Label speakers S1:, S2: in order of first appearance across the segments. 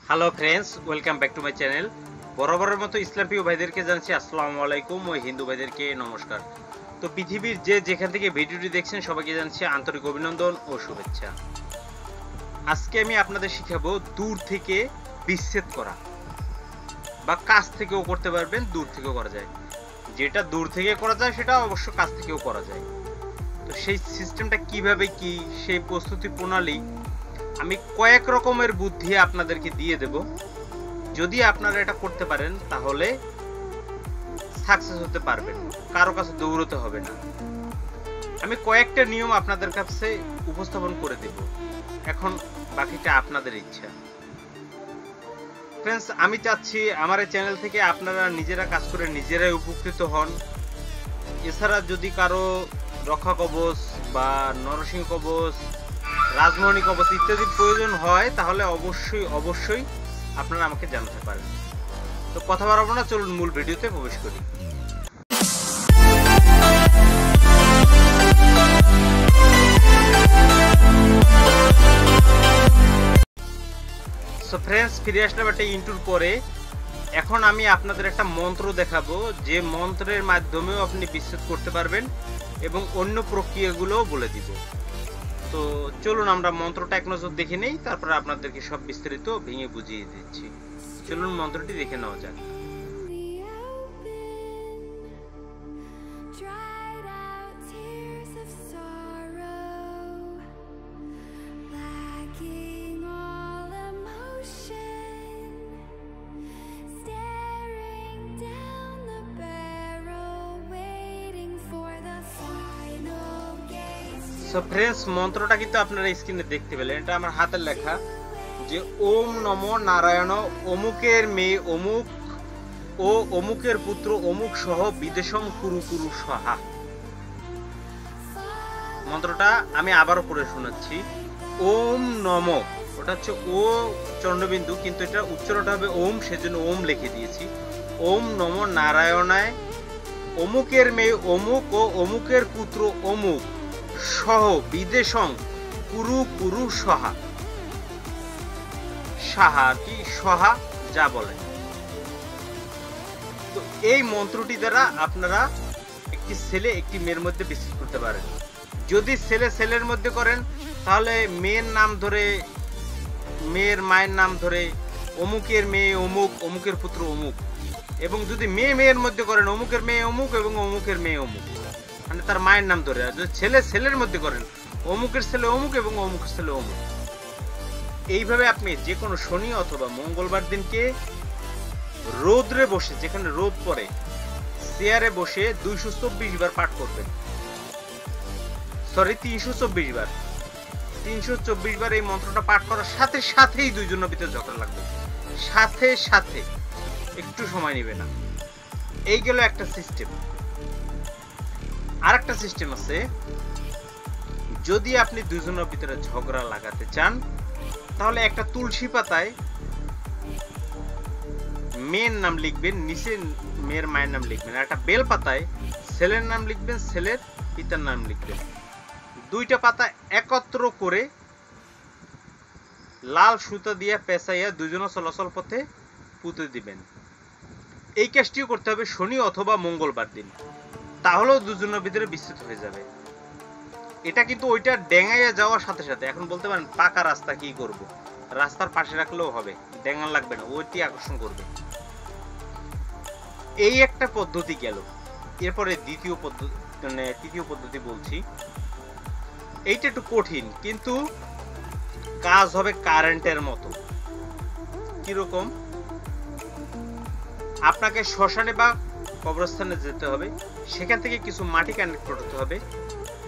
S1: Hello friends, welcome back to my channel. বরাবরের মতো ইসলাম প্রিয় ভাইদেরকে জানাচ্ছি আসসালামু আলাইকুম ও হিন্দু ভাইদেরকে নমস্কার। তো পৃথিবীর যেখান থেকে ভিডিওটি দেখছেন সবাইকে জানাচ্ছি আন্তরিক অভিনন্দন ও শুভেচ্ছা। আজকে আমি আপনাদের শিখাবো দূর থেকে বিচ্ছেদ করা, বা কাছ থেকেও করতে পারবেন, দূর থেকেও করা যায়। যেটা দূর থেকে করা যায় সেটা অবশ্য কাছ থেকেও করা যায়। তো সেই সিস্টেমটা কিভাবে কি, সেই প্রস্তুতি প্রণালী আমি কয়েক রকমের বুদ্ধি আপনাদেরকে দিয়ে দেব। যদি আপনারা এটা করতে পারেন তাহলে সাকসেস হতে পারবেন, কারো কাছে দৌড়তে হবে না। আমি কয়েকটা নিয়ম আপনাদের কাছে উপস্থাপন করে দেব, এখন বাকিটা আপনাদের ইচ্ছা। ফ্রেন্ডস, আমি চাচ্ছি আমার এই চ্যানেল থেকে আপনারা নিজেরা কাজ করে নিজেরাই উপকৃত হন। এছাড়া যদি কারো রক্ষা কবচ বা নরসিংহ কবচ, রাজমোহনী কবচ ইত্যাদি প্রয়োজন হয় তাহলে অবশ্যই আপনারা আমাকে জানাতে পারেন। তো কথা বাড়াবো না, চলুন মূল ভিডিওতে প্রবেশ করি। সো ফ্রেন্ডস, ফিরে আসলাম একটা ইন্টুর পরে। এখন আমি আপনাদের একটা মন্ত্র দেখাবো, যে মন্ত্রের মাধ্যমেও আপনি বিচ্ছেদ করতে পারবেন এবং অন্য প্রক্রিয়াগুলোও বলে দিব। তো চলুন আমরা মন্ত্রটা এক নজর দেখে নেই, তারপরে আপনাদেরকে সব বিস্তারিত ভেঙে বুঝিয়ে দিচ্ছি। চলুন মন্ত্রটি দেখে নেওয়া যাক। সো ফ্রেন্ডস, মন্ত্রটা কিন্তু আপনারা স্ক্রিনে দেখতে পেলেন, এটা আমার হাতের লেখা, যে ওম নমো নারায়ণ অমুকের মেয়ে অমুক ও অমুকের পুত্র অমুক সহ বিদেশম কুরু কুরু সহা। মন্ত্রটা আমি আবারও পড়ে শোনাচ্ছি। ওম নমো, ওটা হচ্ছে ও চন্দ্রবিন্দু, কিন্তু এটা উচ্চারণটা হবে ওম, সেজন্য ওম লিখে দিয়েছি। ওম নমো নারায়ণায় অমুকের মেয়ে অমুক ও অমুকের পুত্র অমুক সহ বিদেশং কুরু কুরু সহা। সাহা কি সহা যা বলেন। তো এই মন্ত্রটি দ্বারা আপনারা একটি ছেলে একটি মেয়ের মধ্যে বিচ্ছেদ করতে পারেন। যদি ছেলের মধ্যে করেন তাহলে মেয়ের নাম ধরে, মেয়ের মায়ের নাম ধরে অমুকের মেয়ে অমুক, অমুকের পুত্র অমুক। এবং যদি মেয়ের মধ্যে করেন অমুকের মেয়ে অমুক এবং অমুকের মেয়ে অমুক, মানে তার মায়ের নাম ধরে। আর যদি ছেলের মধ্যে করেন অমুকের ছেলে অমুক এবং অমুকের ছেলে অমুক। এইভাবে আপনি যে কোনো শনি অথবা মঙ্গলবার দিনকে রোদ্রে বসে, যেখানে রোদ পড়ে, চেয়ারে বসে 224 বার পাঠ করবেন। সরি, 324 বার। 324 বার এই মন্ত্রটা পাঠ করার সাথে সাথেই দুইজনের ভিতরে ঝগড়া লাগবে, সাথে সাথে, একটু সময় নেবে না। এই গেল একটা সিস্টেম। আরেকটা সিস্টেম আছে, যদি আপনি দুজনের ভিতরে ঝগড়া লাগাতে চান তাহলে একটা তুলসী পাতায় মেয়ের নাম লিখবেন, নিচে মেয়ের মায়ের নাম লিখবেন, আর একটা বেল পাতায় ছেলের নাম লিখবেন, ছেলের পিতার নাম লিখবেন। দুইটা পাতা একত্র করে লাল সুতা দিয়ে পেঁচাইয়া দুজনের চলাচল পথে পুঁতে দিবেন। এই কাজটিও করতে হবে শনি অথবা মঙ্গলবার দিন, তাহলেও দুজনের ভিতরে বিচ্ছেদ হয়ে যাবে। এটা কিন্তু ওইটা ডেঙাইয়া যাওয়ার সাথে সাথে। এখন বলতে পারেন পাকা রাস্তা কি করব, রাস্তার পাশে রাখলেও হবে, ডেঙান লাগবে না, ওইটি আকর্ষণ করবে। এই একটা পদ্ধতি গেল। এরপরে তৃতীয় পদ্ধতি বলছি। এইটা একটু কঠিন, কিন্তু কাজ হবে কারেন্টের মতো। কিরকম? আপনাকে শ্মশানে বা কবরস্থানে যেতে হবে, সেখান থেকে কিছু মাটি কালেক্ট করতে হবে,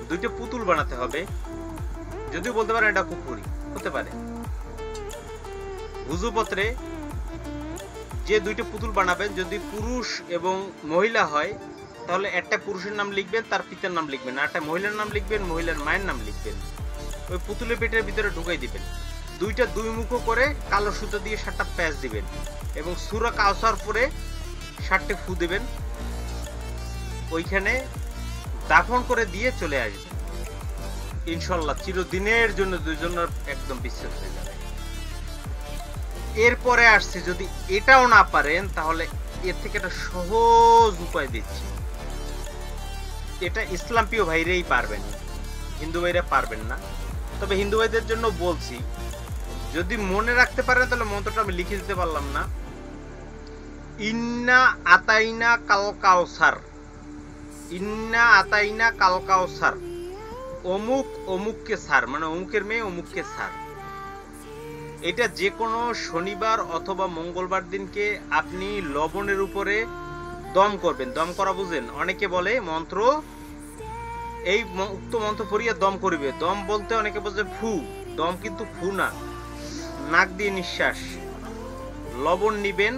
S1: দুইটা পুতুল বানাতে হবে। যদিও বলতে পারেন এটা কুকুরি হতে পারে। ভুজুপত্রে যে দুইটা পুতুল বানাবেন, যদি পুরুষ এবং মহিলা হয় তাহলে একটা পুরুষের নাম লিখবেন, তার পিতার নাম লিখবেন, আর একটা মহিলার নাম লিখবেন, মহিলার মায়ের নাম লিখবেন। ওই পুতুলের পেটের ভিতরে ঢুকাই দিবেন। দুইটা দুই মুখ করে কালো সুতো দিয়ে 7টা প্যাচ দিবেন এবং সূরা কাউসার পরে 7টে ফু দিবেন। ওইখানে দাফন করে দিয়ে চলে আসবেন। ইনশাআল্লাহ চিরদিনের জন্য দুইজনের একদম বিচ্ছেদ হয়ে যাবে। এরপরে আসছে, যদি এটাও না পারেন তাহলে এর থেকে একটা সহজ উপায় দিচ্ছি। এটা ইসলাম প্রিয় ভাইরাই পারবেন, হিন্দু ভাইরা পারবেন না। তবে হিন্দু ভাইদের জন্য বলছি, যদি মনে রাখতে পারেন তাহলে মন্ত্রটা আমি লিখে দিতে পারলাম না। ইন্না আতাইনা কাল কাউসার, ইন্না আতাইনা কাল কাউসার, অমুক অমুককে সার, মানে অমুকের মেয়ে অমুককে সার। এটা যে কোনো শনিবার অথবা মঙ্গলবার দিনকে আপনি লবণের উপরে দম করবেন। দম করা বুঝেন? অনেকে বলে মন্ত্র, এই উক্ত মন্ত্র পড়িয়া দম করিবে। দম বলতে অনেকে বলছে ফু, দম কিন্তু ফু না, নাক দিয়ে নিঃশ্বাস। লবণ নিবেন,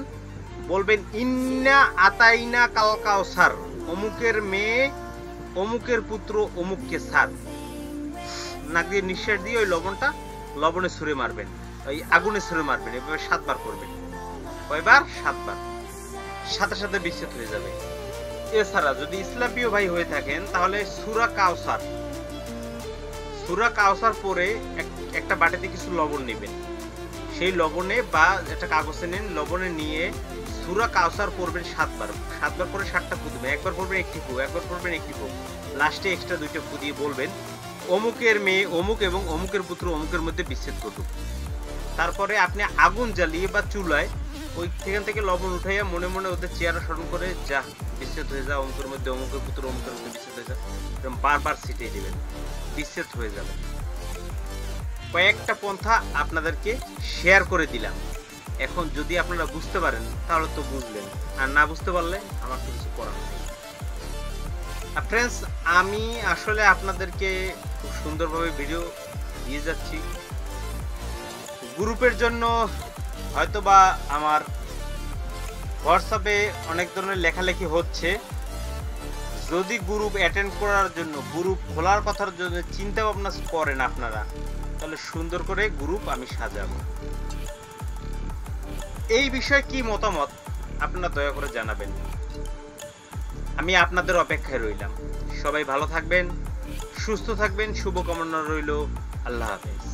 S1: বলবেন ইন্না আতাইনা কাল কাউসার, অমুকের মেয়ে অমুকের পুত্র অমুককে সার। নাক দিয়ে নিঃশ্বাস দিয়ে ওই লবণটা লবণে ছুঁড়ে মারবেন, ওই আগুনে ছুঁড়ে মারবেন। এভাবে 7 বার করবেন। কয়বার? 7 বার। সাথে সাথে বিচ্ছেদ হয়ে যাবে। এছাড়া যদি ইসলামীয় ভাই হয়ে থাকেন তাহলে সূরা কাউসার, সূরা কাউসার পরে একটা বাটিতে কিছু লবণ নেবেন। সেই লবণে বা একটা কাগজে নেন, লবণে নিয়ে সূরা কাউসার পড়বেন 7 বার। 7 বার করে 7টা ফু দিবেন। একবার পড়বেন একটি ফু, একবার পড়বেন একটি ফু, লাস্টে এক্সট্রা 2টা ফু দিয়ে বলবেন অমুকের মেয়ে অমুক এবং অমুকের পুত্র অমুকের মধ্যে বিচ্ছেদ করুক। তারপরে আপনি আগুন জ্বালিয়ে বা চুলায় ওই সেখান থেকে লবণ উঠাইয়া মনে মনে ওদের চেহারা স্মরণ করে যা বিচ্ছেদ হয়ে যা, অমুকের মধ্যে অমুকের পুত্র অমুকের মধ্যে বিচ্ছেদ হয়ে যা, এরকম বারবার ছিটিয়ে দিবেন, বিচ্ছেদ হয়ে যাবে। কয়েকটা পন্থা আপনাদেরকে শেয়ার করে দিলাম। এখন যদি আপনারা বুঝতে পারেন তাহলে তো বুঝলেন, আর না বুঝতে পারলে আমার তো কিছু করার নেই। ফ্রেন্ডস, আমি আসলে আপনাদেরকে খুব সুন্দরভাবে ভিডিও দিয়ে যাচ্ছি। গ্রুপের জন্য হয়তোবা আমার হোয়াটসঅ্যাপে অনেক ধরনের লেখালেখি হচ্ছে। যদি গ্রুপ অ্যাটেন্ড করার জন্য, গ্রুপ খোলার কথার জন্য চিন্তা ভাবনা করেন আপনারা, তাহলে সুন্দর করে গ্রুপ আমি সাজাবো। এই বিষয়ে কি মতামত আপনারা দয়া করে জানাবেন। আমি আপনাদের অপেক্ষায় রইলাম। সবাই ভালো থাকবেন, সুস্থ থাকবেন, শুভকামনা রইল। আল্লাহ হাফেজ।